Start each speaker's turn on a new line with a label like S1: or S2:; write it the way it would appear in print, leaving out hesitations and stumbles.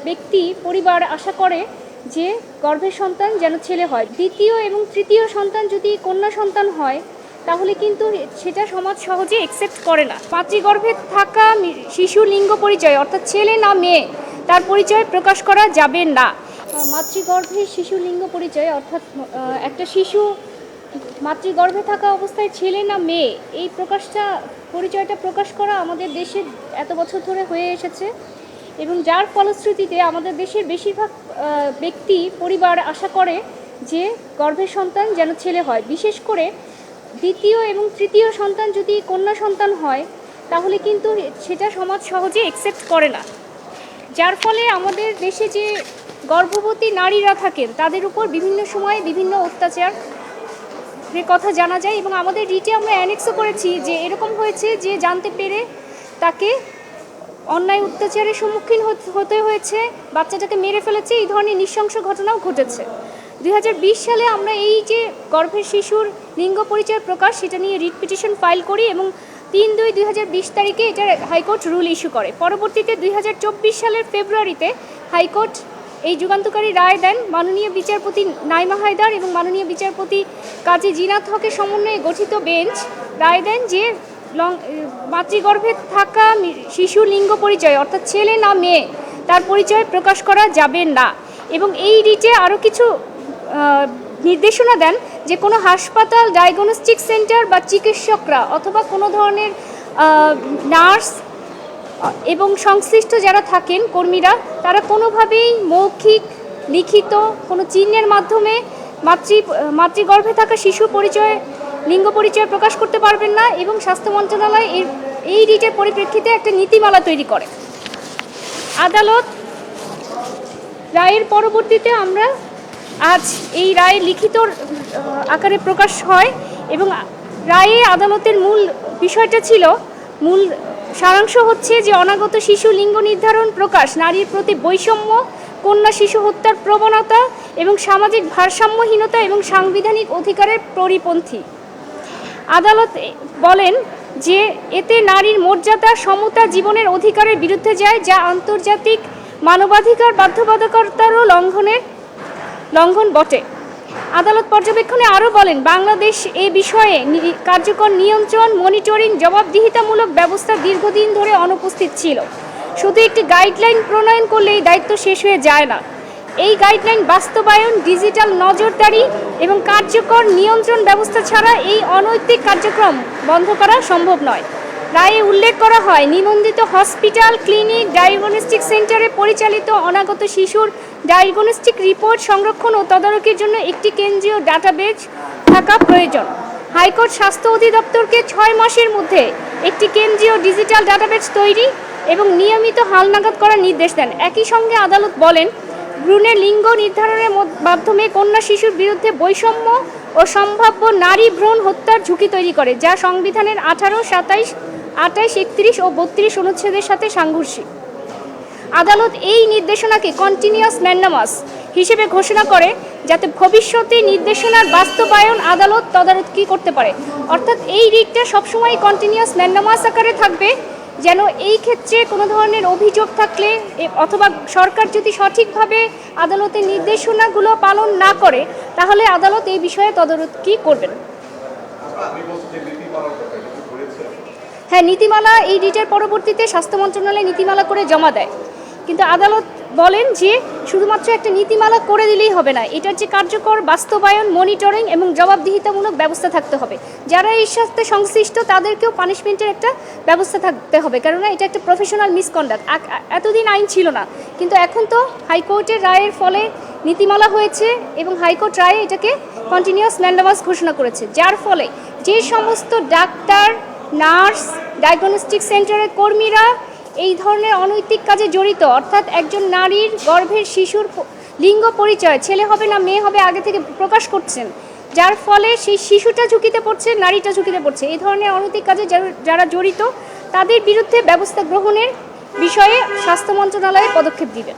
S1: ব্যক্তি পরিবার আশা করে যে গর্ভের সন্তান যেন ছেলে হয়। দ্বিতীয় এবং তৃতীয় সন্তান যদি কন্যা সন্তান হয় তাহলে কিন্তু সেটা সমাজ সহজে অ্যাকসেপ্ট করে না। মাতৃগর্ভে থাকা শিশুর লিঙ্গ পরিচয় অর্থাৎ ছেলে না মেয়ে তার পরিচয় প্রকাশ করা যাবে না। মাতৃগর্ভে শিশুর লিঙ্গ পরিচয় অর্থাৎ একটা শিশু মাতৃগর্ভে থাকা অবস্থায় ছেলে না মেয়ে এই পরিচয়টা প্রকাশ করা আমাদের দেশে এত বছর ধরে হয়ে এসেছে এবং যার ফলশ্রুতিতে আমাদের দেশের বেশিরভাগ ব্যক্তি পরিবার আশা করে যে গর্ভের সন্তান যেন ছেলে হয়। বিশেষ করে দ্বিতীয় এবং তৃতীয় সন্তান যদি কন্যা সন্তান হয় তাহলে কিন্তু সেটা সমাজ সহজে অ্যাকসেপ্ট করে না, যার ফলে আমাদের দেশে যে গর্ভবতী নারীরা থাকেন তাদের উপর বিভিন্ন সময়ে বিভিন্ন অত্যাচার কথা জানা যায় এবং আমাদের রিটে আমরা অ্যানেক্সও করেছি যে এরকম হয়েছে যে জানতে পেরে তাকে অন্যায় অত্যাচারের সম্মুখীন হতে হয়েছে, বাচ্চাটাকে মেরে ফেলেছে, এই ধরনের নৃশংস ঘটনাও ঘটেছে। 2020 সালে আমরা এই যে গর্ভের শিশুর লিঙ্গ পরিচয় প্রকাশ সেটা নিয়ে রিট পিটিশন ফাইল করি এবং 3/2/2020 তারিখে এটার হাইকোর্ট রুল ইস্যু করে। পরবর্তীতে 2024 সালের ফেব্রুয়ারিতে হাইকোর্ট এই যুগান্তকারী রায় দেন। মাননীয় বিচারপতি নাইমা হায়দার এবং মাননীয় বিচারপতি কাজী জিনাত হকের সমন্বয়ে গঠিত বেঞ্চ রায় দেন যে মাতৃগর্ভে থাকা শিশুর লিঙ্গ পরিচয় অর্থাৎ ছেলে না মেয়ে তার পরিচয় প্রকাশ করা যাবে না এবং এই রিটে আরও কিছু নির্দেশনা দেন যে কোনো হাসপাতাল, ডায়াগনস্টিক সেন্টার বা চিকিৎসকরা অথবা কোনো ধরনের নার্স এবং সংশ্লিষ্ট যারা থাকেন কর্মীরা তারা কোনোভাবেই মৌখিক, লিখিত কোনো চিহ্নের মাধ্যমে মাতৃগর্ভে থাকা শিশুর লিঙ্গ পরিচয় প্রকাশ করতে পারবেন না এবং স্বাস্থ্য মন্ত্রণালয় এই রিটের পরিপ্রেক্ষিতে একটা নীতিমালা তৈরি করে। আদালত রায়ের পরবর্তীতে আমরা আজ এই রায় লিখিত আকারে প্রকাশ হয় এবং রায়ে আদালতের মূল বিষয়টা ছিল, মূল সারাংশ হচ্ছে যে অনাগত শিশু লিঙ্গ নির্ধারণ প্রকাশ নারীর প্রতি বৈষম্য, কন্যা শিশু হত্যার প্রবণতা এবং সামাজিক ভারসাম্যহীনতা এবং সাংবিধানিক অধিকারের পরিপন্থী। আদালত বলেন যে এতে নারীর মর্যাদা, সমতা, জীবনের অধিকারের বিরুদ্ধে যায়, যা আন্তর্জাতিক মানবাধিকার বাধ্যবাধকতারও লঙ্ঘন বটে। আদালত পর্যবেক্ষণে আরও বলেন বাংলাদেশ এ বিষয়ে কার্যকর নিয়ন্ত্রণ, মনিটরিং, জবাবদিহিতামূলক ব্যবস্থা দীর্ঘদিন ধরে অনুপস্থিত ছিল। শুধু একটি গাইডলাইন প্রণয়ন করলে এই দায়িত্ব শেষ হয়ে যায় না। এই গাইডলাইন বাস্তবায়ন, ডিজিটাল নজরদারি এবং কার্যকর নিয়ন্ত্রণ ব্যবস্থা ছাড়া এই অনৈতিক কার্যক্রম বন্ধ করা সম্ভব নয়। রায়ে উল্লেখ করা হয় নিবন্ধিত হসপিটাল, ক্লিনিক, ডায়াগনস্টিক সেন্টারে পরিচালিত অনাগত শিশুর ডায়াগনস্টিক রিপোর্ট সংরক্ষণ ও তদারকির জন্য একটি কেন্দ্রীয় ডাটাবেজ থাকা প্রয়োজন। হাইকোর্ট স্বাস্থ্য অধিদপ্তরকে 6 মাসের মধ্যে একটি কেন্দ্রীয় ডিজিটাল ডাটাবেজ তৈরি এবং নিয়মিত হালনাগাদ করার নির্দেশ দেন। একই সঙ্গে আদালত বলেন ভ্রূণের লিঙ্গ নির্ধারণের মাধ্যমে কন্যা শিশুর বিরুদ্ধে বৈষম্য ও সম্ভাব্য নারী ভ্রূণ হত্যার ঝুঁকি তৈরি করে, যা সংবিধানের 18, 27, 28, 31 ও 32 অনুচ্ছেদের সাথে সাংঘর্ষিক। আদালত এই নির্দেশনাকে কন্টিনিউয়াস ম্যান্ডামাস হিসেবে ঘোষণা করে যাতে ভবিষ্যতে নির্দেশনার বাস্তবায়ন আদালত তদারকি করতে পারে। অর্থাৎ এই রিটটা সবসময় কন্টিনিউয়াস ম্যান্ডামাস আকারে থাকবে, যেন এই ক্ষেত্রে কোনো ধরনের অভিযোগ থাকলে অথবা সরকার যদি সঠিকভাবে আদালতের নির্দেশনাগুলো পালন না করে তাহলে আদালত এই বিষয়ে তদারকি করবেন। হ্যাঁ, নীতিমালা এই রিটের পরবর্তীতে স্বাস্থ্য মন্ত্রণালয় নীতিমালা করে জমা দেয়, কিন্তু আদালত বলেন যে শুধুমাত্র একটা নীতিমালা করে দিলেই হবে না, এটার যে কার্যকর বাস্তবায়ন, মনিটরিং এবং জবাবদিহিতামূলক ব্যবস্থা থাকতে হবে। যারা এর সাথে সংশ্লিষ্ট তাদেরকেও পানিশমেন্টের একটা ব্যবস্থা থাকতে হবে, কেননা এটা একটা প্রফেশনাল মিসকন্ডাক্ট। এতদিন আইন ছিল না, কিন্তু এখন তো হাইকোর্টের রায়ের ফলে নীতিমালা হয়েছে এবং হাইকোর্ট রায়ে এটাকে কন্টিনিউয়াস ম্যান্ডামাস ঘোষণা করেছে, যার ফলে যে সমস্ত ডাক্তার, নার্স, ডায়াগনস্টিক সেন্টারের কর্মীরা এই ধরনের অনৈতিক কাজে জড়িত, অর্থাৎ একজন নারীর গর্ভের শিশুর লিঙ্গ পরিচয় ছেলে হবে না মেয়ে হবে আগে থেকে প্রকাশ করছেন, যার ফলে সেই শিশুটা ঝুঁকিতে পড়ছে, নারীটা ঝুঁকিতে পড়ছে, এই ধরনের অনৈতিক কাজে যারা জড়িত তাদের বিরুদ্ধে ব্যবস্থা গ্রহণের বিষয়ে স্বাস্থ্য মন্ত্রণালয় পদক্ষেপ দিবে।